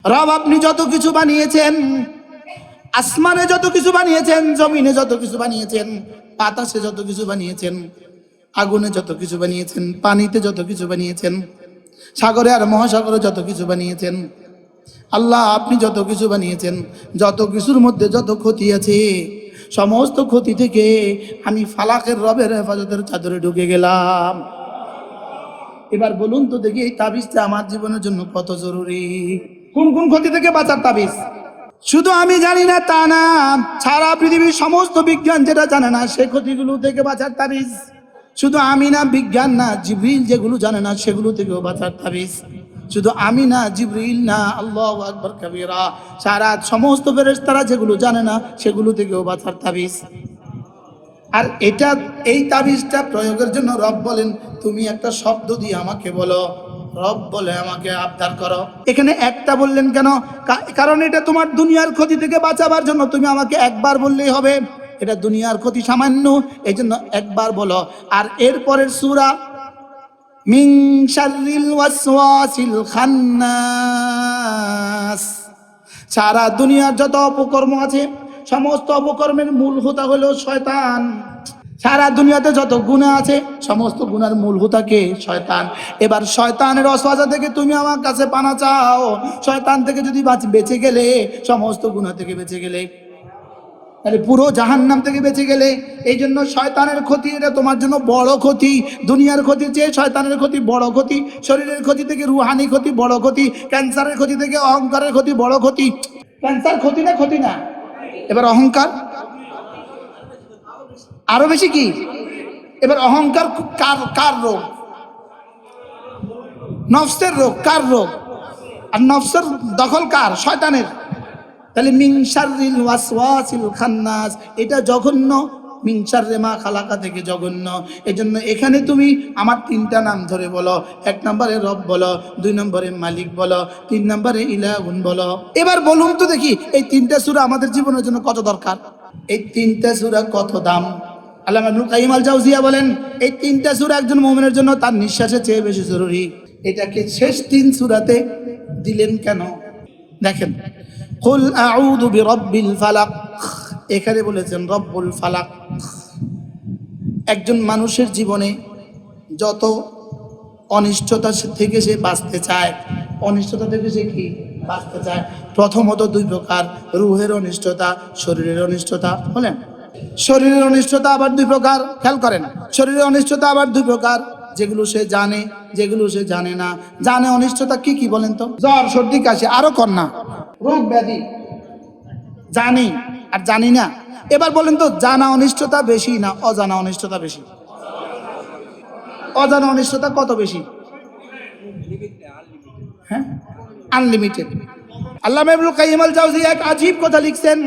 রব আপনি যত কিছু বানিয়েছেন, আসমানে যত কিছু বানিয়েছেন, জমিনে যত কিছু বানিয়েছেন, বাতাসে যত কিছু বানিয়েছেন, আগুনে যত কিছু বানিয়েছেন, পানিতে যত কিছু বানিয়েছেন, সাগরে আর মহাসাগরে যত কিছু বানিয়েছেন, আল্লাহ আপনি যত কিছু বানিয়েছেন, যত কিছুর মধ্যে যত ক্ষতি আছে, সমস্ত ক্ষতি থেকে আমি ফালাকের রবের হেফাজতের চাদরে ঢুকে গেলাম। এবার বলুন তো দেখি, এই তাবিজটা আমার জীবনের জন্য কত জরুরি। কোন কোন ক্ষতি থেকে বাঁচার তাবিজ? শুধু আমি জানি না তা না, সারা পৃথিবীর সমস্ত বিজ্ঞান যেটা জানে না সে ক্ষতিগুলো থেকে বাঁচার তাবিজ। শুধু আমি না, বিজ্ঞান না, জিবরিল যেগুলো জানে না সেগুলো থেকেও বাঁচার তাবিজ। শুধু আমি না, জিবরিল না, আল্লাহু আকবার কাবীরা, সারা সমস্ত ফেরেশতারা যেগুলো জানে না সেগুলো থেকেও বাঁচার তাবিজ। আর এই তাবিজটা প্রয়োগের জন্য রব বলেন, তুমি একটা শব্দ দিয়ে আমাকে বলো। রব বলে আমাকে আবদার করো। এখানে একটা বললেন কেন? কারণ এটা তোমার দুনিয়ার ক্ষতি থেকে বাঁচাবার জন্য তুমি আমাকে একবার বললেই হবে। এটা দুনিয়ার ক্ষতি সামান্য, এই জন্য একবার বলো। আর এরপরের সূরা, মিন শাররিল ওয়াসওয়াসিল খান্নাস, সারা দুনিয়ার যত অপকর্ম আছে সমস্ত অপকর্মের মূল হোতা হলো শয়তান। সারা দুনিয়াতে যত গুনাহ আছে সমস্ত গুনার মূল হোতাকে শয়তান। এবার শয়তানের ওয়াসওয়াসা থেকে তুমি আমার কাছে পানা চাও। শয়তান থেকে যদি বেঁচে গেলে, সমস্ত গুনাহ থেকে বেঁচে গেলে, তাহলে পুরো জাহান্নাম থেকে বেঁচে গেলে। এই জন্য শয়তানের ক্ষতি এটা তোমার জন্য বড় ক্ষতি। দুনিয়ার ক্ষতির চেয়ে শয়তানের ক্ষতি বড় ক্ষতি। শরীরের ক্ষতি থেকে রুহানি ক্ষতি বড় ক্ষতি। ক্যান্সারের ক্ষতি থেকে অহংকারের ক্ষতি বড় ক্ষতি। ক্যান্সার ক্ষতি না? ক্ষতি না? এবার অহংকার আরো বেশি কি? এবার অহংকার কার কার রোগ? নফসের রোগ। কার রোগ? আর নফসের দখল কার? শয়তানের। তাহলে মিন শাররিল ওয়াসওয়াসিল খান্নাস, এটা জঘন্য। মিন শাররি মা খালাকা থেকে জঘন্য। এজন্য এখানে তুমি আমার তিনটা নাম ধরে বলো। এক নম্বরে রব বলো, দুই নম্বরে মালিক বলো, তিন নম্বরে ইলাহুন বলো। এবার বলুন তো দেখি, এই তিনটা সূরা আমাদের জীবনের জন্য কত দরকার? এই তিনটা সূরা কত দাম? আল্লামা ইবনুল কাইয়িম আল জাওজিয়া বলেন, এই তিনটা সূরা একজন মুমিনের জন্য তার নিঃশ্বাসের চেয়ে বেশি জরুরি। এটাকে শেষ তিন সূরাতে দিলেন কেন? দেখেন, কুল আউযু বিরাব্বিল ফালাক, এখানে বলেছেন রব্বুল ফালাক। একজন মানুষের জীবনে যত অনিষ্টতা থেকে সে বাঁচতে চায়, অনিষ্টতা থেকে সে কি বাঁচতে চায়? প্রথমত দুই প্রকার, রুহের অনিষ্টতা, শরীরের অনিষ্টতা। বলেন, শরীরের অনিষ্টতা আবার দুই প্রকার। খেয়াল করেন, শরীরের অনিষ্টতা আবার দুই প্রকার, যেগুলো সে জানে, যেগুলো সে জানে না। জানে অনিষ্টতা কি কি বলেন তো? জ্বর, সর্দি, কাশি, আরো কন্যা রোগ ব্যাধি জানি আর জানি না। এবার বলেন তো, জানা অনিষ্টতা বেশি না অজানা অনিষ্টতা বেশি? অজানা অনিষ্টতা কত বেশি? হ্যাঁ, আনলিমিটেড। আল্লামা ইবনুল কাইয়িম আল জাওজিয়া এক আজীব কথা লিখছেন,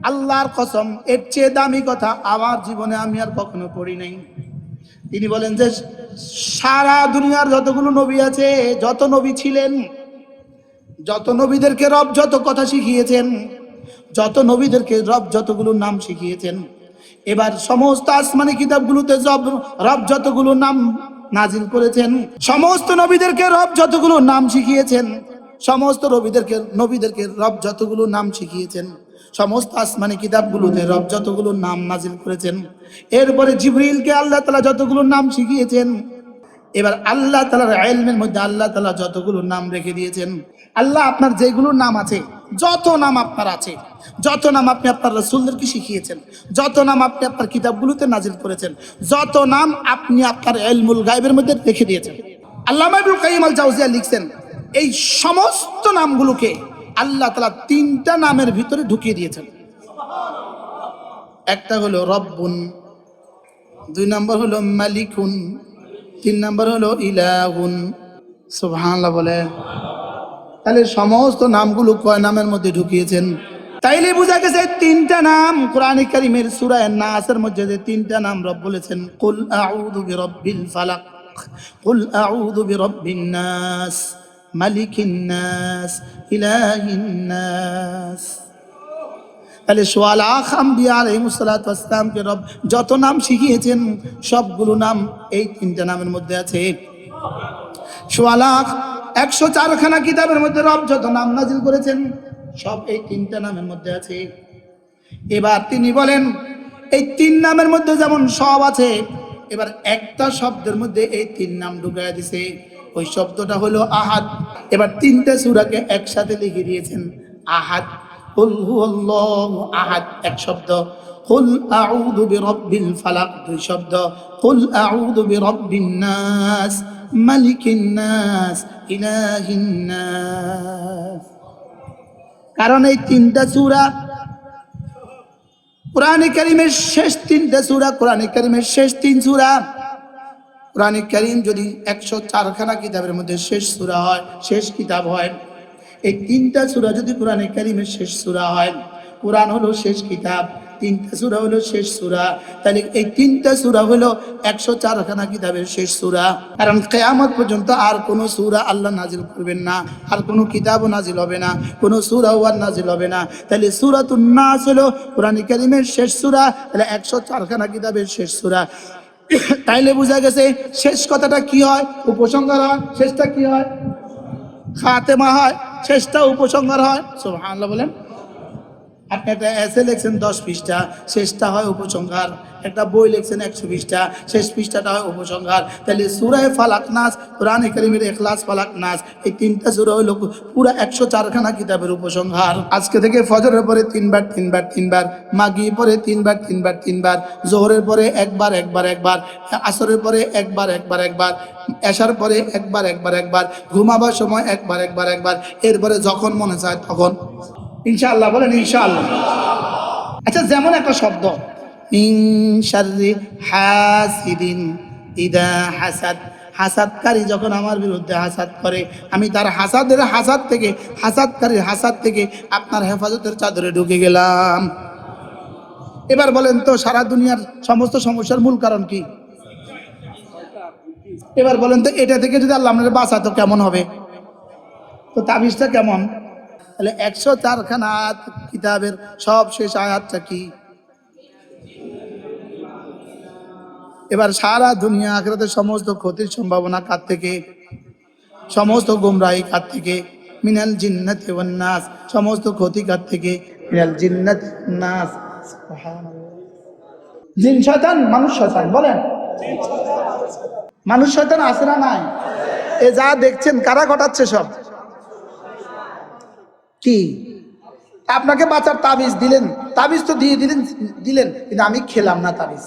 আল্লাহর কসম এর চেয়ে দামি কথা আমার জীবনে আমি আর কখনো পড়ি নাই। তিনি বলেন যে সারা দুনিয়ার যতগুলো নবী আছে, যত নবী ছিলেন, যত নবীদেরকে রব যত কথা শিখিয়েছেন, যত নবীদেরকে রব যতগুলো নাম শিখিয়েছেন, এবার সমস্ত আসমানি কিতাবগুলোতে রব যতগুলো নাম নাজিল করেছেন, সমস্ত নবীদেরকে রব যতগুলো নাম শিখিয়েছেন, সমস্ত নবীদেরকে রব যতগুলো নাম শিখিয়েছেন, সমস্ত আসমানি কিতাবগুলোতে রব যতগুলো নাম নাজিল করেছেন, এরপরে জিবরিলকে আল্লাহ তাআলা যতগুলো নাম শিখিয়েছেন, এবার আল্লাহ তাআলার ইলমের মধ্যে আল্লাহ তাআলা যতগুলো নাম রেখে দিয়েছেন, আল্লাহ আপনার যেগুলো নাম আছে, যত নাম আপনার আছে, যত নাম আপনি আপনার রাসূলদেরকে শিখিয়েছেন, যত নাম আপনি আপনার কিতাবগুলোতে নাজিল করেছেন, যত নাম আপনি আপনার ইলমুল গায়বের মধ্যে রেখে দিয়েছেন, আল্লামা ইবনুল কাইয়িম আল জাওজিয়া লিখছেন, এই সমস্ত নামগুলোকে আল্লাহ তাআলা তিনটা নামের ভিতরে ঢুকিয়ে দিয়েছেন। একটা হলো রব্বুন, দুই নম্বর হলো মালিকুন, তিন নম্বর হলো ইলাহুন। সুবহানাল্লাহ বলে। তাহলে সমস্ত নামগুলো কয় নামের মধ্যে ঢুকিয়েছেন? তাইলে বোঝা গেছে তিনটা নাম কোরআনে কারীমের সূরা নাসের মধ্যে যে তিনটা নাম রব বলেছেন, কুল আউযু বিরাব্বিল ফালাক, কুল আউযু বিরাব্বিন নাস, মালিকিন নাস, ইলাহিন নাস। তাহলে সোয়া লাখ আম্বিয়া আলাইহিস সালাতু ওয়াস সালামকে রব যত নাম শিখিয়েছেন সবগুলো নাম এই তিনটা নামের মধ্যে আছে। সোয়া লাখ 104 খানা কিতাবের মধ্যে রব যত নাম নাজিল করেছেন সব এই 3টা নামের মধ্যে আছে। এবার তিনি বলেন এই 3 নামের মধ্যে যেমন সব আছে, এবার একটা শব্দের মধ্যে এই 3 নাম ঢুকায় দিছে, ওই শব্দটা হলো আহাদ। এবার 3টা সূরাকে একসাথে লিখে দিয়েছেন আহাদ। কুল হুয়াল্লাহু আহাদ এক শব্দ, কুল আউযু বিরাব্বিল ফালাক 2 শব্দ, কুল আউযু বিরাব্বিন নাস মালিকিন নাস ইলাহিন নাস। কারণ এই 3টা সূরা কোরআনে কারীমের শেষ 3টা সূরা, কোরআনে কারীমের শেষ 3 সূরা। কোরআনে কারীম যদি 104 খানা কিতাবের মধ্যে শেষ সূরা হয়, শেষ কিতাব হয়, এই 3টা সূরা যদি কোরআনে কারীমের শেষ সূরা হয়, কোরআন হলো শেষ কিতাব, 3টা সূরা হলো শেষ সূরা, তাহলে এই 3টা সূরা হলো 104 খানা কিতাবের শেষ সূরা। কারণ কিয়ামত পর্যন্ত আর কোনো সূরা আল্লাহ নাজিল করবেন না, আর কোনো কিতাবও নাজিল হবে না, কোনো সূরাও আর নাজিল হবে না। তাহলে সূরাতুন নাস হলো কোরআনে কারীমের শেষ সূরা, তাহলে 104 খানা কিতাবের শেষ সূরা। তাইলে বোঝা গেছে শেষ কথাটা কি হয়? উপসংহার হয়। শেষটা কি হয়? খাতেমা হয়। শেষটা উপসংহার হয়। সুবহানাল্লাহ বলেন। আপনি একটা এসে লিখছেন 10 পৃষ্ঠা, শেষটা হয় উপসংহার। একটা বই লিখছেন 100 পৃষ্ঠা, শেষ পৃষ্ঠাটা হয় উপসংহার। তাহলে সূরা ফালাক নাস, কোরআনে কারীমের ইখলাস ফালাক নাস, এই 3টা সূরা হলো পুরো 104 খানা কিতাবের উপসংহার। আজকে থেকে ফজরের পরে 3 বার, মাগরিব পরে 3 বার, যোহরের পরে একবার, আসরের পরে একবার, এশার পরে একবার, ঘুমাবার সময় একবার, এরপরে যখন মনে চায় তখন। ইনশাআল্লাহ বলেন ইনশাআল্লাহ। আচ্ছা, যেমন একটা শব্দ মিন শাররি হাসিদিন ইদা হাসাদ, হাসাদকারী যখন আমার বিরুদ্ধে হাসাদ করে, আমি তার হাসাদকারীর হাসাদ থেকে আপনার হেফাজতের চাদরে ঢুকে গেলাম। এবার বলেন তো সারা দুনিয়ার সমস্ত সমস্যার মূল কারণ কি? এবার বলেন তো এটা থেকে যদি আল্লাহ আপনার বাঁচাতো কেমন হবে? তো তাবিজটা কেমন? তাহলে 104 খানা কিতাবের সব শেষ আয়াতটা কি? এবার সারা দুনিয়া আখিরাতের সমস্ত ক্ষতির সম্ভাবনা কার থেকে? সমস্ত গুমরাহি কার থেকে? মিনাল জিন্নাতি ওয়ান নাস। সমস্ত ক্ষতি কার থেকে? মিনাল জিন্নাতি ওয়ান নাস। সুবহানাল্লাহ। জিন শয়তান, মানুষ শয়তান, বলেন মানুষ শয়তান আছে না নাই? এ যা দেখছেন কারা ঘটাচ্ছে সব? কি আপনাকে বাঁচার তাবিজ দিলেন, তাবিজ তো দিয়ে দিলেন, কিন্তু আমি খেলাম না তাবিজ।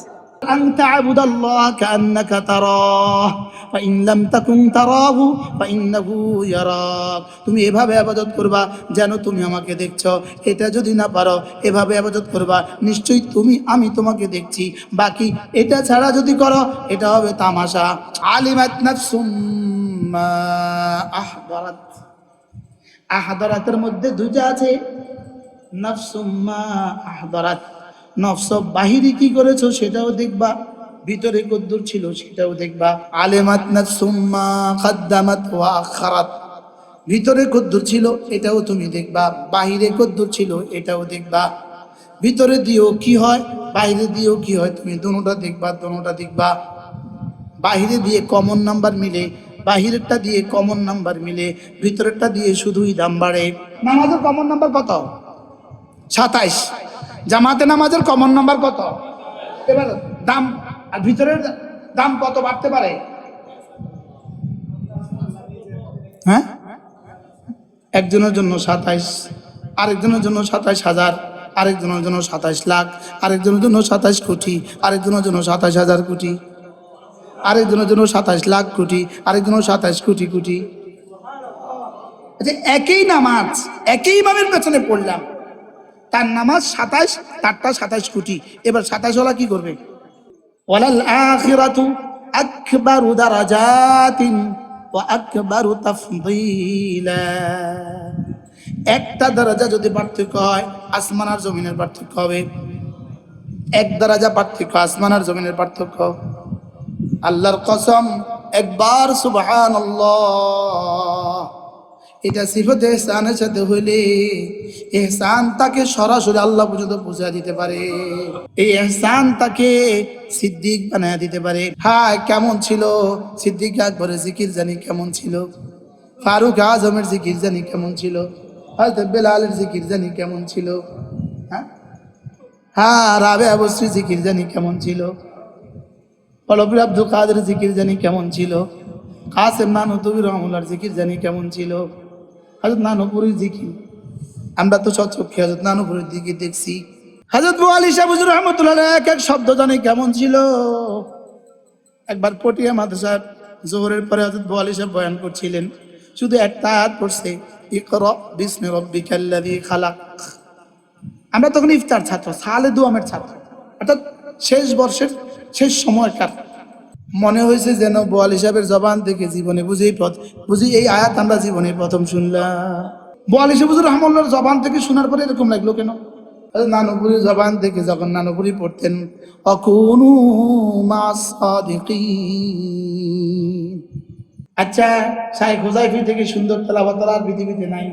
আন তা'বুদাল্লাহ কাআন্নাকা তারাহ ফাইন লাম তাকুন তারাহু ফাইন্নাহু ইয়ারাক। তুমি এভাবে ইবাদত করবা যেন তুমি আমাকে দেখছো। এটা যদি না পারো এভাবে ইবাদত করবা, নিশ্চয়ই আমি তোমাকে দেখছি। বাকি এটা ছাড়া যদি করো এটা হবে তামাশা। আলিমাত নাফসুম মা আহদারাত। আহদারাতের মধ্যে 2টা আছে। নাফসুম মা আহদারাত, নফস বাহিরে কি করেছো সেটাও দেখবা, ভিতরে কদ্দুর ছিল সেটাও দেখবা। আলিমাত নাফসুম মা কদ্দামাত ওয়া আখারাত, ভিতরে কদ্দুর ছিল এটাও তুমি দেখবা, বাহিরে কদ্দুর ছিল এটাও দেখবা। ভিতরে দিয়েও কি হয়, বাইরে দিয়েও কি হয়, তুমি দুটোটা দেখবা। বাহিরে দিয়ে কমন নাম্বার মিলে, বাহিরেরটা দিয়ে কমন নাম্বার মিলে, ভিতরেরটা দিয়ে শুধুই দাম বাড়ে। নামাজের কমন নাম্বার কত? 27। জামাতে নামাজের কমন নাম্বার কত? এবার দাম আর ভিতরের দাম কত বাড়তে পারে? হ্যাঁ, একজনের জন্য 27, আরেকজনের জন্য 27,000, আরেকজনের জন্য 27 লাখ, আরেকজনের জন্য 27 কোটি, আরেকজনের জন্য 27,000 কোটি, আরেকজনের জন্য 27 লাখ কোটি, আরেকজনের 27 কোটি কোটি। আচ্ছা, একই নামাজ একই ইমামের পেছনে পড়লাম, তার নামাজ 27, তারটা 27 কোটি। এবার 27 ওয়ালা কি করবে? ওয়ালাল আখিরাতু আকবারু দারাজাতিন ওয়া আকবারু তাফদীলা। একটা দরজা যদি পার্থক্য হয়, আসমান আর জমিনের পার্থক্য হবে। এক দরজা পার্থক্য, আসমান আর জমিনের পার্থক্য। আল্লাহর কসম, একবার সুবহানাল্লাহ, এটা সিফতে এহসানের সাথে হইলে এহসান তাকে সরাসরি আল্লাহ পর্যন্ত পৌঁছা দিতে পারে। এই এহসান তাকে সিদ্দিক বানায় দিতে পারে। হ্যাঁ, কেমন ছিল সিদ্দিক আকবরের জিকির জানি কেমন ছিল, ফারুক আজমের জিকির জানি কেমন ছিল, হযরত বেলালের জিকির জানি কেমন ছিল, হ্যাঁ হ্যাঁ রাবেয়া বসরির জিকির জানি কেমন ছিল, পলবীর আব্দুল কাদের জিকির জানি কেমন ছিল, কাসেম নানুতুবি রহমুল্লাহর জিকির জানি কেমন ছিল, হযরত নানুপুরীর জিকির আমরা তো সচক্ষে হযরত নানুপুরীর জিকির দেখছি। হযরত আলী শাহ হুজুর রহমতুল্লাহ এক এক শব্দ জানি কেমন ছিল। একবার পটিয়া মাদ্রাসা জোহরের পরে হযরত আলী শাহ বয়ান করছিলেন, শুধু একটা আয়াত পড়ছে, ইকরা বিসমি রাব্বিকাল্লাযী খালাক। আমরা তখন ইফতার ছাত্র, সালে দুয়ামের ছাত্র, অর্থাৎ শেষ বর্ষের শেষ সময়কার। মনে হয়েছে যেন বোয়াল হিসাবের জবান থেকে জীবনে বুঝি এই আয়াত আমরা জীবনে প্রথম শুনলাম। বোয়াল হিসাব হুজুর রহমাতুল্লাহর জবান থেকে শোনার পরে এরকম লাগলো কেন? নানুপুরীর জবান থেকে যখন নানুপুরী পড়তেন, অকুনু মাস সাদিকিন। আচ্ছা, শাইখ হুযায়ফি থেকে সুন্দর তেলাওয়াত আর পৃথিবীতে নাই,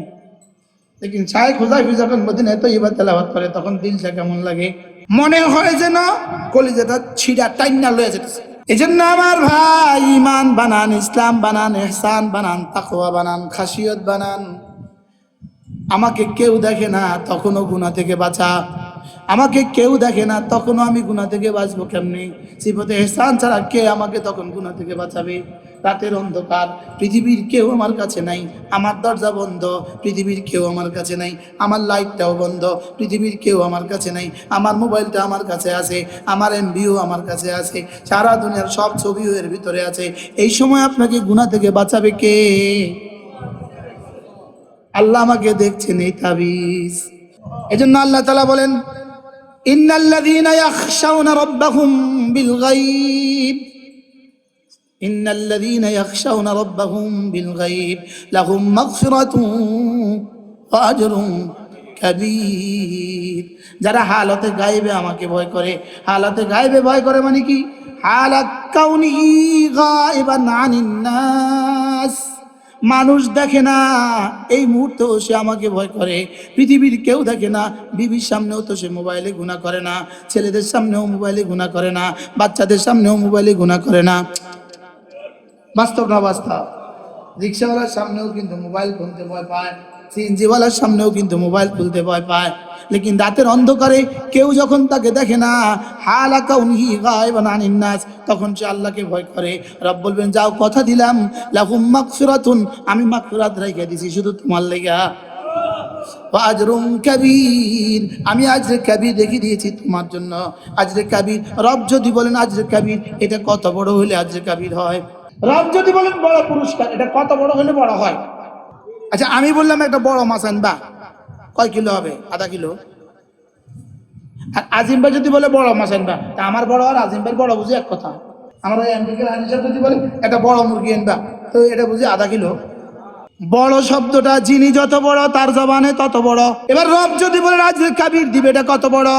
লেকিন শাইখ হুযায়ফি যখন মদিনায় তৈয়বা তেলাওয়াত করে তখন দিলটা কেমন লাগে, মনে হয় যেন কলিজাটা ছিঁড়া টাইনা লয়ে যেতেছে। এই জন্য আমার ভাই, ইমান বানান, ইসলাম বানান, ইহসান বানান, তাকওয়া বানান, খাশিয়ত বানান। আমাকে কেউ দেখে না তখনও গুনাহ থেকে বাঁচা, আমাকে কেউ দেখে না তখনও আমি গুনাহ থেকে বাঁচবো কেমনে? সিফতে ইহসান ছাড়া কে আমাকে তখন গুনাহ থেকে বাঁচাবে? রাতের অন্ধকার, পৃথিবীর কেউ আমার কাছে নাই, আমার দরজা বন্ধ, পৃথিবীর কেউ আমার কাছে নাই, আমার লাইটটাও বন্ধ, পৃথিবীর কেউ আমার কাছে নাই, আমার মোবাইলটা আমার কাছে আছে, আমার এমবিও আমার কাছে আছে, সারা দুনিয়ার সব ছবিও এর ভিতরে আছে। এই সময় আপনাকে গুনাহ থেকে বাঁচাবে কে? আল্লাহ আমাকে দেখছেন, এই তাবিজ। এজন্য আল্লাহ তাআলা বলেন, ইন্নাল্লাযীনা ইয়াখশাউনা রাব্বাহুম বিল গায়ব, ইন্নাল্লাযীনা ইয়াখশাউনা রাব্বাহুম বিল গায়ব লাহুম মাগফিরাতুন ওয়া আজরুন কাবীর। যারা হালতে গায়বে আমাকে ভয় করে, হালতে গায়বে ভয় করে মানে কি? হালাত কাউনিহি গায়বান আনিন নাস, মানুষ দেখে না এই মুহূর্তেও সে আমাকে ভয় করে, পৃথিবীর কেউ দেখে না, বিবির সামনেও তো সে মোবাইলে গুনাহ করে না, ছেলেদের সামনেও মোবাইলে গুনাহ করে না, বাচ্চাদের সামনেও মোবাইলে গুনাহ করে না। বাস্তব না বাস্তব? রিক্সাওয়ালার সামনেও কিন্তু মোবাইল খুলতে ভয় পায়, সিএনজিওয়ালার সামনেও কিন্তু মোবাইল খুলতে ভয় পায়, লেকিন রাতের অন্ধকারে কেউ যখন তাকে দেখে না, হালা কাউনিহি গায়বান আনিন নাস, তখন সে আল্লাহকে ভয় করে। রব বলবেন, যাও কথা দিলাম, লাহুম মাগফিরাতুন, আমি মাগফিরাত রেখে দিছি শুধু তোমার লেগা, ওয়া আজরুন কাবীর, আমি আজরে কাবীর রেখে দিয়েছি তোমার জন্য। আজরে কাবীর, রব যদি বলেন আজরে কাবীর, এটা কত বড় হলে আজরে কাবীর হয়? রব যদি বলেন বড় পুরস্কার, এটা কত বড় হলে বড় হয়? আচ্ছা, আমি বললাম একটা বড় মাছ আনবা, কয় কিলো হবে? আধা কিলো। আর আজিম ভাই যদি বলে বড় মাছ আনবা, তা আমার বড় আর আজিম ভাই বড় বুঝি এক কথা। আমার ওই আমেরিকার হানিস যদি বলে একটা বড় মুরগি আনবা, তো এটা বুঝি আধা কিলো। বড় শব্দটা যিনি যত বড় তার জবানে তত বড়। এবার রব যদি বলে আজরে কাবীর দিবে, এটা কত বড়?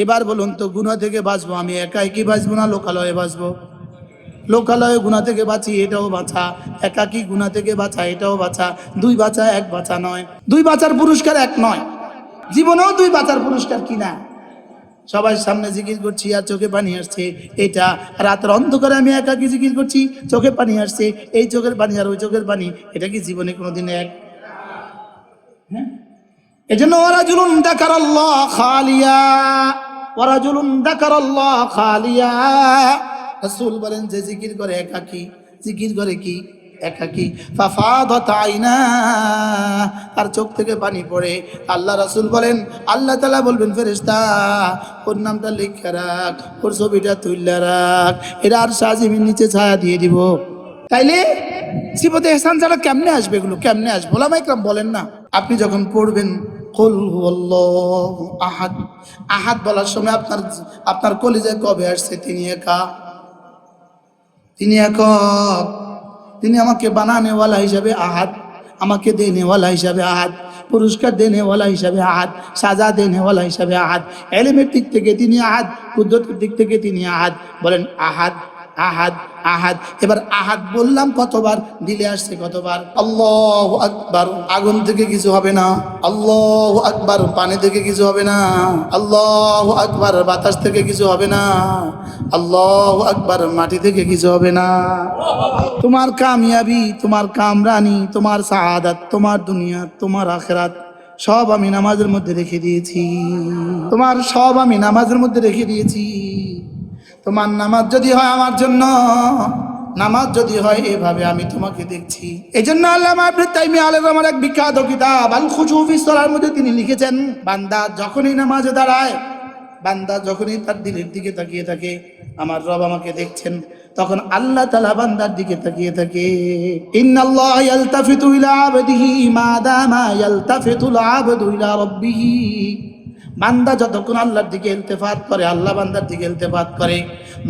এবার বলুন তো, গুনাহ থেকে বাঁচবো আমি একাই কি বাঁচবো না লোকালয়ে বাঁচবো? লোকালয়ে গুনাহ থেকে বাঁচি, এটাও বাঁচা, একাকী গুনাহ থেকে বাঁচা, এটাও বাঁচা। দুই বাঁচা এক বাঁচা নয়, দুই বাঁচার পুরস্কার এক নয়, জীবনেও দুই বাঁচার পুরস্কার কিনা। সবাই সামনে জিকির করছি আর চোখে পানি আসছে, এটা রাতের অন্ধকারে আমি একাকী জিকির করছি, চোখে পানি আসছে, এই চোখের পানি আর ওই চোখের পানি, এটা কি জীবনে কোনোদিন এক? হ্যাঁ, এজন্য ওয়ারাজুলুন যাকারাল্লাহ খালিয়া, ওয়ারাজুলুন যাকারাল্লাহ খালিয়া, রাসূল বলেন যে জিকির করে একাকী, জিকির করে কি? একাকী, ফাফাদাত আইনা, তার চোখ থেকে পানি পড়ে। আল্লাহ রাসূল বলেন, আল্লাহ তাআলা বলবেন, ফেরেশতা ওর নামটা লিখে রাখ, ওর ছবিটা তুইলা রাখ, এরা আর সাজিমের নিচে ছায়া দিয়ে দিব। তাইলে সিফতে ইহসান ছাড়া কেমনে আসবে এগুলো? কেমনে আসবে? ওলামা ইকরাম বলেন না, আপনি যখন পড়বেন কুল হুয়াল্লাহু আহাদ, আহাদ বলার সময় আপনার কলিজায় কবে আসছে তিনি একা, তিনি একক, তিনি আমাকে বানানেওয়ালা হিসাবে আহাদ, আমাকে দেনেওয়ালা হিসাবে আহাদ, পুরস্কার দেনেওয়ালা হিসাবে আহাদ, সাজা দেনেওয়ালা হিসাবে আহাদ, এলেমের দিক থেকে তিনি আহাদ, কুদরতের দিক থেকে তিনি আহাদ। বলেন আহাদ আহাদ আহাদ। এবার আহাদ বললাম কতবার, দিলে আসছে কতবার? আল্লাহু আকবার। আগুন থেকে কিছু হবে না। আল্লাহু আকবার। পানি থেকে কিছু হবে না। আল্লাহু আকবার। বাতাস থেকে কিছু হবে না। আল্লাহু আকবার। মাটি থেকে কিছু হবে না। তোমার কামিয়াবি, তোমার কামরানি, তোমার সাআদাত, তোমার দুনিয়া, তোমার আখিরাত সব আমি নামাজের মধ্যে রেখে দিয়েছি। তোমার সব আমি নামাজের মধ্যে রেখে দিয়েছি। তোমার নামাজ যদি হয় আমার জন্য, নামাজ যদি হয় এভাবে আমি তোমাকে দেখছি। এই জন্য আল্লামা ইবনে তাইমিয়া আলাইহিস রহমার এক বিখ্যাত কিতাব আল খুশু ফি সালার মধ্যে তিনি লিখেছেন, বান্দা যখনই নামাজে দাঁড়ায়, বান্দা যখনই তার দিলের দিকে তাকিয়ে থাকে, আমার রব আমাকে দেখছেন, তখন আল্লাহ তাআলা বান্দার দিকে তাকিয়ে থাকে। ইন্নাল্লাহ ইয়ালতাফিতু ইলা আবদিহি মা দামা ইয়ালতাফিতুল আবদু ইলা রাব্বিহি। বান্দা যতক্ষণ আল্লাহর দিকে ইলতিফাত করে, আল্লাহ বান্দার দিকে ইলতিফাত করে।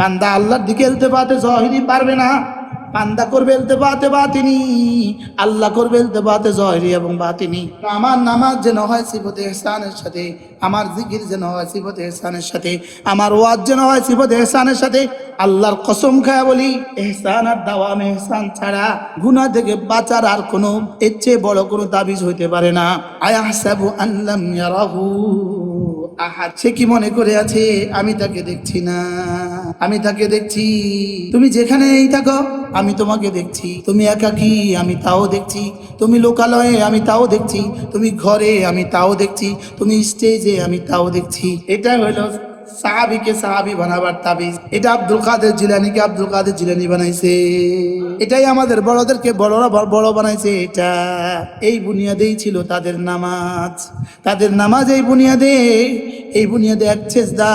বান্দা আল্লাহর দিকে ইলতিফাতে জাহিরি পারবে না, বান্দা করবে ইলতিফাতে বাতিনি, আল্লাহ করবে ইলতিফাতে জাহিরি এবং বাতিনি। আমার নামাজ যেন হয় সিফতে ইহসানের সাথে, আমার জিকির যেন হয় সিফতে ইহসানের সাথে, আমার ওয়াজ যেন হয় সিফতে ইহসানের সাথে। আল্লাহর কসম খায়া বলি, ইহসান আর দাওয়াম ইহসান ছাড়া গুনাহ থেকে বাঁচার আর কোনো এর চেয়ে বড় কোনো তাবিজ হইতে পারে না। আয়াহসাবু আন লাম ইয়ারাহু আহাদ। সে কি মনে করে আছে আমি তাকে দেখছি না? আমি তাকে দেখছি। তুমি যেখানেই থাকো আমি তোমাকে দেখছি। তুমি একাকী আমি তাও দেখছি, তুমি লোকালয়ে আমি তাও দেখছি, তুমি ঘরে আমি তাও দেখছি, তুমি স্টেজে আমি তাও দেখছি। এটা হলো সাহাবীকে সাহাবী বানাবার তাবিজ। এটা আব্দুল কাদের জিলানীকে আব্দুল কাদের জিলানী বানাইছে। এটাই আমাদের বড়দেরকে বড়রা বড় বানাইছে। এটা এই বুনিয়াদেই ছিল তাদের নামাজ। তাদের নামাজ এই বুনিয়াদে, এই বুনিয়াদে এক সেজদা।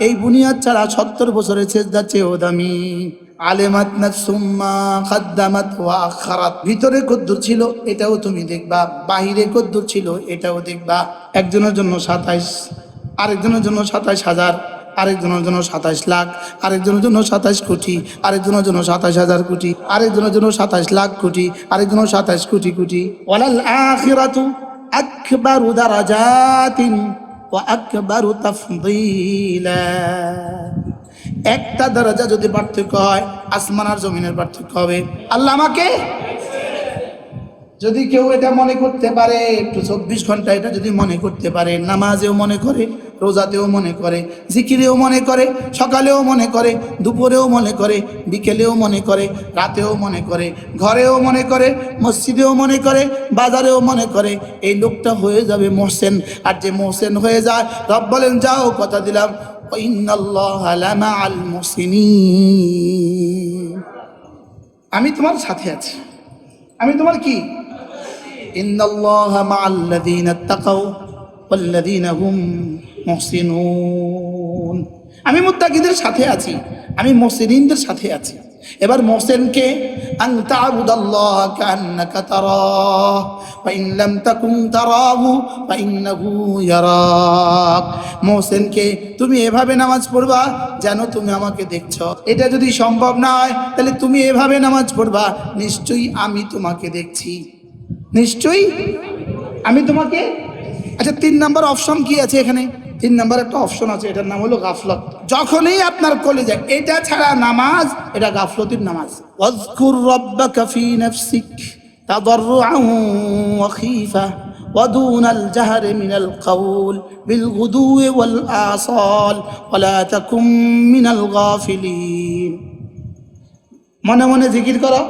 এই বুনিয়াদ ছাড়া 70 বছরের সেজদা চেয়েও দামি। আলেমাত নাসুম্মা কাদ্দামাত ওয়া আখারাত। ভিতরে কদ্দুর ছিল এটাও তুমি দেখবা, বাহিরে কদ্দুর ছিল এটাও দেখবা। একজনের জন্য 27, আরেকজনের জন্য 27,000, আরেকজনের জন্য 27 লাখ, আরেকজনের জন্য 27 কোটি, আরেকজনের জন্য 27,000 কোটি, আরেকজনের জন্য 27 লাখ কোটি, আরেকজনের 27 কোটি কোটি। ওয়ালাল আখিরাতু আকবারু দারাজাতিন ওয়া আকবারু তাফদীলা। একটা দরজা যদি পার্থক্য হয়, আসমান আর জমিনের পার্থক্য হবে। আল্লাহ আমাকে, যদি কেউ এটা মনে করতে পারে, একটু 24 ঘন্টা এটা যদি মনে করতে পারে, নামাজেও মনে করে, রোজাতেও মনে করে, জিকিরেও মনে করে, সকালেও মনে করে, দুপুরেও মনে করে, বিকেলেও মনে করে, রাতেও মনে করে, ঘরেও মনে করে, মসজিদেও মনে করে, বাজারেও মনে করে, এই লোকটা হয়ে যাবে মুহসিন। আর যে মুহসিন হয়ে যায়, রব বলেন যাও কথা দিলাম ইন্নাল্লাহা লামাআল মুহসিনিন। আমি তোমার সাথে আছি। আমি তোমার কি? ইন্নাল্লাহা মাআল্লাযীনা ইত্তাকাউ ওয়াল্লাযীনা হুম মুহসিনুন। আমি মুত্তাকিদের সাথে আছি, আমি মুহসিনিনদের সাথে আছি। এবার মুহসিনকে আন তা'বুদাল্লাহ কাআন্নাকা তারাহ ওয়া ইন লাম তাকুন তারাহু ফা ইন্নাহু ইয়ারাক। মুহসিনকে তুমি এভাবে নামাজ পড়বা যেন তুমি আমাকে দেখছো। এটা যদি সম্ভব না হয় তাহলে তুমি এভাবে নামাজ পড়বা, নিশ্চয়ই আমি তোমাকে দেখছি, নিশ্চয়ই আমি তোমাকে। আচ্ছা, 3 নাম্বার অপশন কি আছে এখানে? 3 নাম্বার একটা অপশন আছে, এটার নাম হলো গাফলত। যখনই আপনার কলেজে এটা ছাড়া নামাজ, এটা গাফলতির নামাজ। ওয়াজকুর রাব্বাকা ফি নাফসিক তাদাররুআন ওয়া খীফা ওয়া দুনাল জাহরি মিনাল কাউল বিল গুদুই ওয়াল আসাল ওয়া লা তাকুম মিনাল গাফিলিন। মনে মনে জিকির করো,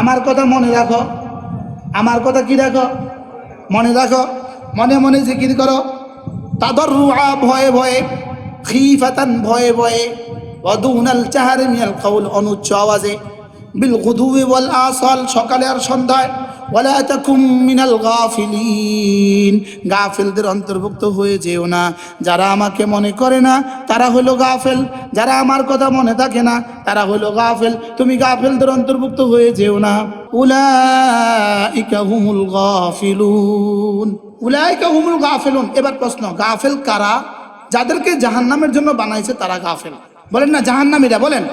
আমার কথা মনে রাখো, আমার কথা কি রাখো? মনে রাখো। মনে মনে জিকির করো, তাদাররুআ ভয়ে ভয়ে, খীফাতান ভয়ে ভয়ে, ওয়া দুনাল জাহরি মিনাল কাউল অনুচ্চ আওয়াজে, বিল গুদুই ওয়াল আসাল সকালে আর সন্ধ্যায়, ওয়া লা তাকুম মিনাল গাফিলিন গাফিলদের অন্তর্ভুক্ত হয়ে যেও না। যারা আমাকে মনে করে না তারা হলো গাফেল, যারা আমার কথা মনে থাকে না তারা হলো গাফেল। তুমি গাফেলদের অন্তর্ভুক্ত হয়ে যেও না। উলাইকা হুমুল গাফিলুন, উলাইকা হুমুল গাফিলুন। এবার প্রশ্ন, গাফেল কারা? যাদেরকে জাহান্নামের জন্য বানাইছে তারা গাফেল। বলেন না জাহান্নামীরা, বলেন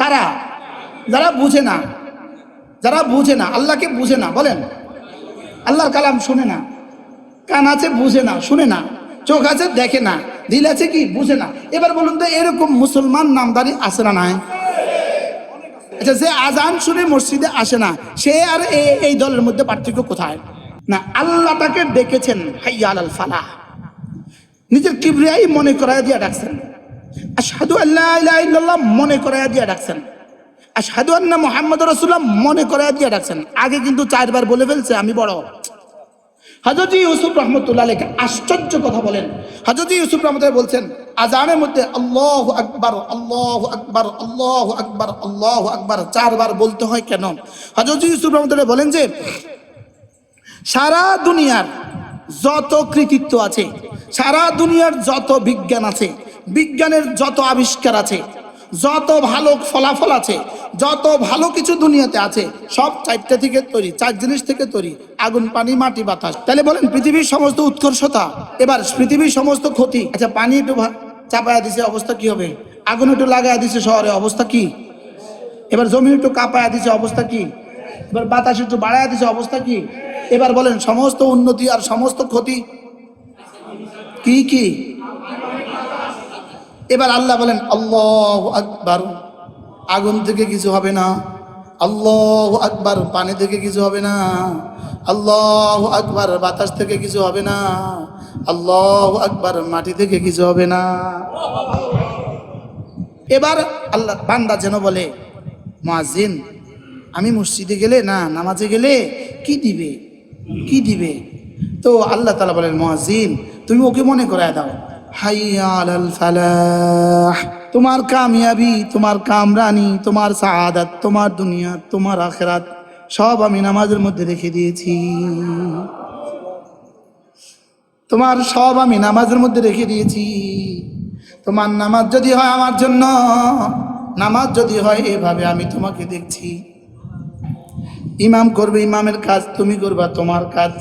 কারা? যারা বুঝে না, যারা বুঝে না, আল্লাহকে বুঝে না। বলেন আল্লাহর কালাম শুনে না, কান আছে বুঝে না, শুনে না, চোখ আছে দেখে না, দিল আছে কি বুঝে না। এবার বলুন তো এরকম মুসলমান নামদারি আছে না নাই? আচ্ছা, যে আজান শুনে মসজিদে আসে না, সে আর এই দলের মধ্যে পার্থক্য কোথায়? না, আল্লাহ তাকে ডেকেছেন হাইয়া আলাল ফালাহ, নিজের কিবরিয়াই মনে করায় দিয়া ডাকছেন। আশহাদু আল্লা ইলাহা ইল্লাল্লাহ মনে করায় দিয়া ডাকছেন। আশহাদু আন্না মুহাম্মাদুর রাসূলুল্লাহ মনে করায় দিয়া ডাকছেন। আগে কিন্তু 4 বার বলে ফেলছে আমি বড়। হযরত ইউসুফ রাহমাতুল্লাহ আলাইহি আশ্চর্য কথা বলেন। হযরত ইউসুফ রাহমাতুল্লাহ বলছেন আজানের মধ্যে আল্লাহু আকবার, আল্লাহু আকবার, আল্লাহু আকবার, আল্লাহু আকবার 4 বার বলতে হয় কেন? হযরত ইউসুফ রাহমাতুল্লাহ বলেন যে সারা দুনিয়ার যত কৃতিত্ব আছে, সারা দুনিয়ার যত বিজ্ঞান আছে, বিজ্ঞানের যত আবিষ্কার আছে, যত ভালো ফলাফল আছে, যত ভালো কিছু দুনিয়াতে আছে, সব 4টা থেকে তৈরি, 4 জিনিস থেকে তৈরি, আগুন, পানি, মাটি, বাতাস। তাহলে বলেন পৃথিবীর সমস্ত উৎকর্ষতা, এবার পৃথিবীর সমস্ত ক্ষতি। আচ্ছা, পানি একটু চাপায়া দিছে, অবস্থা কি হবে? আগুন একটু লাগায়া দিছে শহরে, অবস্থা কি? এবার জমি একটু কাঁপায়া দিছে, অবস্থা কি? এবার বাতাস একটু বাড়ায়া দিছে, অবস্থা কি? এবার বলেন সমস্ত উন্নতি আর সমস্ত ক্ষতি কি কি? এবার আল্লাহ বলেন আল্লাহু আকবার, আগুন থেকে কিছু হবে না। আল্লাহু আকবার, পানি থেকে কিছু হবে না। আল্লাহু আকবার, বাতাস থেকে কিছু হবে না। আল্লাহু আকবার, মাটি থেকে কিছু হবে না। এবার আল্লাহ বান্দা যেন বলে মুয়াজ্জিন, আমি মসজিদে গেলে না নামাজে গেলে কি দিবে, কি দিবে? তো আল্লাহ তাআলা বলেন মুয়াজ্জিন তুমি ওকে মনে করায় দাও হাইয়া আলাল ফালাহ, তোমার কামিয়াবি, তোমার কামরানি, তোমার সাআদাত, তোমার দুনিয়া, তোমার আখিরাত সব আমি নামাজের মধ্যে রেখে দিয়েছি। তোমার সব আমি নামাজের মধ্যে রেখে দিয়েছি। তোমার নামাজ যদি হয় আমার জন্য, নামাজ যদি হয় এভাবে আমি তোমাকে দেখছি। ইমাম করবে ইমামের কাজ, তুমি করবা তোমার কাজ।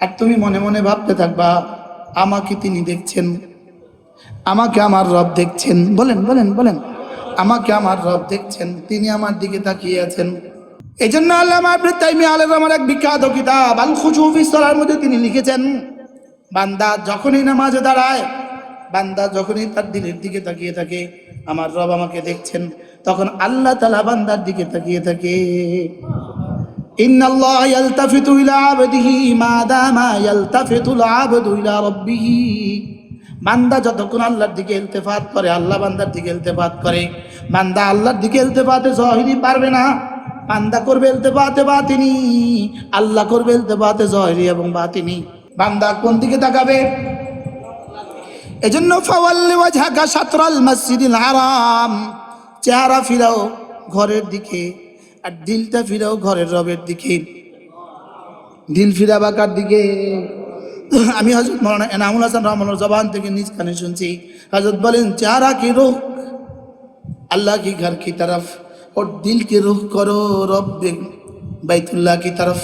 আর তুমি মনে মনে ভাবতে থাকবা আমাকে তিনি দেখছেন, আমাকে আমার রব দেখছেন। বলেন বলেন বলেন, আমাকে আমার রব দেখছেন, তিনি আমার দিকে তাকিয়ে আছেন। এই জন্য আল্লামা ইবনে তাইমিয়া আলাইহিস রহমার এক বিখ্যাত কিতাব আল খুশু ফি সালার মধ্যে তিনি লিখেছেন, বান্দা যখনই নামাজে দাঁড়ায়, বান্দা যখনই তার দিলের দিকে তাকিয়ে থাকে আমার রব আমাকে দেখছেন, তখন আল্লাহ তাআলা বান্দার দিকে তাকিয়ে থাকে। ইন্নাল্লাহ ইয়ালতাফিতু ইলা আবদিহি মা দামা ইয়ালতাফিতুল আবদু ইলা রাব্বিহি, বান্দা যতক্ষণ আল্লাহর দিকে ইলতিফাত করে, আল্লাহ বান্দার দিকে ইলতিফাত করে। বান্দা আল্লাহর দিকে ইলতিফাতে যাহিরি পারবে না, বান্দা করবে ইলতিফাতে বাতিনি, আল্লাহ করবে ইলতিফাতে যাহিরি এবং বাতিনি। বান্দা কোন দিকে তাকাবে? এজন্য ফাওয়াল্লি ওয়াজহাকা শাতরাল মসজিদিল হারাম, চেহারা ফিরাও ঘরের দিকে আর দিলটা ফিরাও ঘরের রবের দিকে। দিল ফিরাবা কার দিকে? আমি হযরত মাওলানা এনামুল হাসান রহমানুল্লাহর জবান থেকে নিজ কানে শুনছি, হযরত বলেন চেহারা কি রুখ अल्लाह की घर की तरफ और दिल की रुख करो रब বাইতুল্লাহ की तरफ।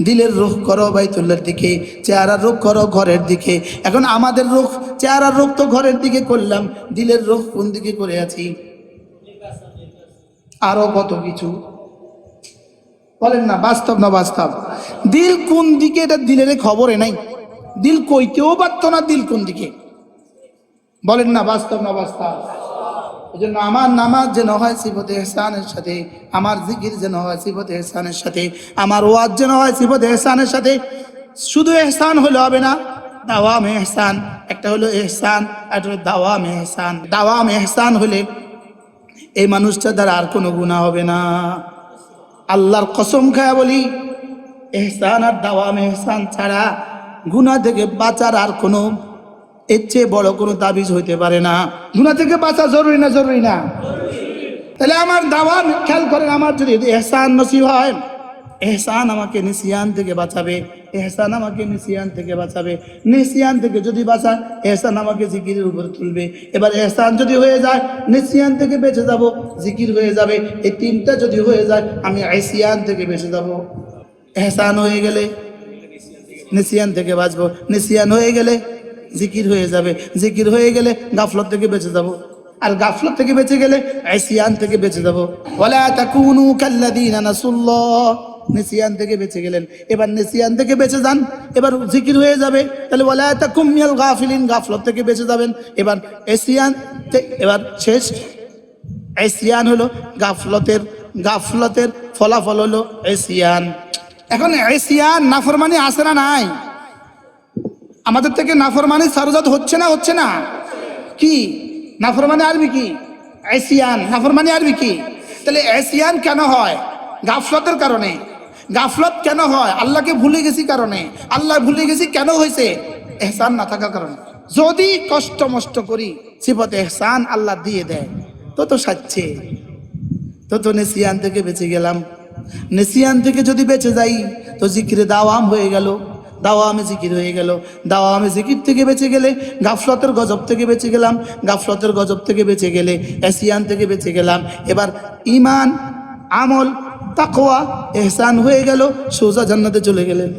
দিলের রুখ করো বাইতুল্লাহর দিকে, চেহারার রুখ করো ঘরের দিকে। এখন আমাদের রুখ, চেহারার রুখ তো ঘরের দিকে করলাম, দিলের রুখ কোন দিকে করে আছি? আরো কত কিছু বলেন না, বাস্তব না বাস্তব? দিল কোন দিকে এটা দিলের খবরে নাই, দিল কইতেও পারতো না দিল কোন দিকে। বলেন না, বাস্তব না বাস্তব? এজন্য আমার নামাজ যেন হয় সিফতে ইহসানের সাথে, আমার জিকির যেন হয় সিফতে ইহসানের সাথে, আমার ওয়াজ যেন হয় সিফতে ইহসানের সাথে। শুধু ইহসান হলে হবে না, দাওয়াম ইহসান। একটা হলো ইহসান, একটা হলো দাওয়াম ইহসান। দাওয়াম ইহসান হলে এই মানুষটা দ্বারা আর কোনো গুনাহ হবে না। আল্লাহর কসম খায়া বলি, ইহসান আর দাওয়াম ইহসান ছাড়া গুনাহ থেকে বাঁচার আর কোনো এর চেয়ে বড় কোনো তাবিজ হইতে পারে না। গুনাহ থেকে বাঁচা জরুরি না? জরুরি না? তাহলে আমার দাওয়াম খেয়াল করেন, আমার যদি ইহসান নসিব হয়, ইহসান আমাকে নিসিয়ান থেকে বাঁচাবে, ইহসান আমাকে নিসিয়ান থেকে বাঁচাবে। নিসিয়ান থেকে যদি বাঁচায়, ইহসান আমাকে জিকিরের উপর তুলবে। এবার ইহসান যদি হয়ে যায়, নিসিয়ান থেকে বেঁচে যাব, জিকির হয়ে যাবে। এই তিনটা যদি হয়ে যায়, আমি ইসিয়ান থেকে বেঁচে যাব। ইহসান হয়ে গেলে নিসিয়ান থেকে বাঁচবো, নিসিয়ান হয়ে গেলে জিকির হয়ে যাবে, জিকির হয়ে গেলে গাফলত থেকে বেঁচে যাব, আর গাফলত থেকে বেঁচে গেলে ইসিয়ান থেকে বেঁচে যাব। ওয়ালা তাকুনু কাল্লাযীনা নাসুল্লাহ, নিসিয়ান থেকে বেঁচে গেলেন, এবার নিসিয়ান থেকে বেঁচে যান, এবার জিকির হয়ে যাবে। তাহলে ওয়ালা তাকুম মিনাল গাফিলিন, গাফলত থেকে বেঁচে যাবেন। এবার ইসিয়ান, এবার শেষ এসিয়ান হলো গাফলতের, গাফলতের ফলাফল হলো এসিয়ান। এখন এসিয়ান নাফরমানি আছে না নাই? আমাদের থেকে নাফরমানি সারজাত হচ্ছে না হচ্ছে না? কি নাফরমানি আরবি কি? এসিয়ান। নাফরমানি আরবি কি? তাহলে এসিয়ান কেন হয়? গাফলতের কারণে। গাফলত কেন হয়? আল্লাহকে ভুলে গেছি কারণে। আল্লাহ ভুলে গেছি কেন হয়েছে? এহসান না থাকার কারণে। যদি কষ্ট মষ্ট করি সিফতে এহসান আল্লাহ দিয়ে দেয় তো সাচ্ছে, তো নেসিয়ান থেকে বেঁচে গেলাম। নেসিয়ান থেকে যদি বেঁচে যাই তো জিকিরে দাওয়াম হয়ে গেল, দাওয়ামে জিকির হয়ে গেল। দাওয়ামে জিকির থেকে বেঁচে গেলে গাফলতের গজব থেকে বেঁচে গেলাম। গাফলতের গজব থেকে বেঁচে গেলে এসিয়ান থেকে বেঁচে গেলাম। এবার ঈমান, আমল, তাকওয়া, ইহসান হয়ে গেল, সোজা জান্নাতে চলে গেলেন।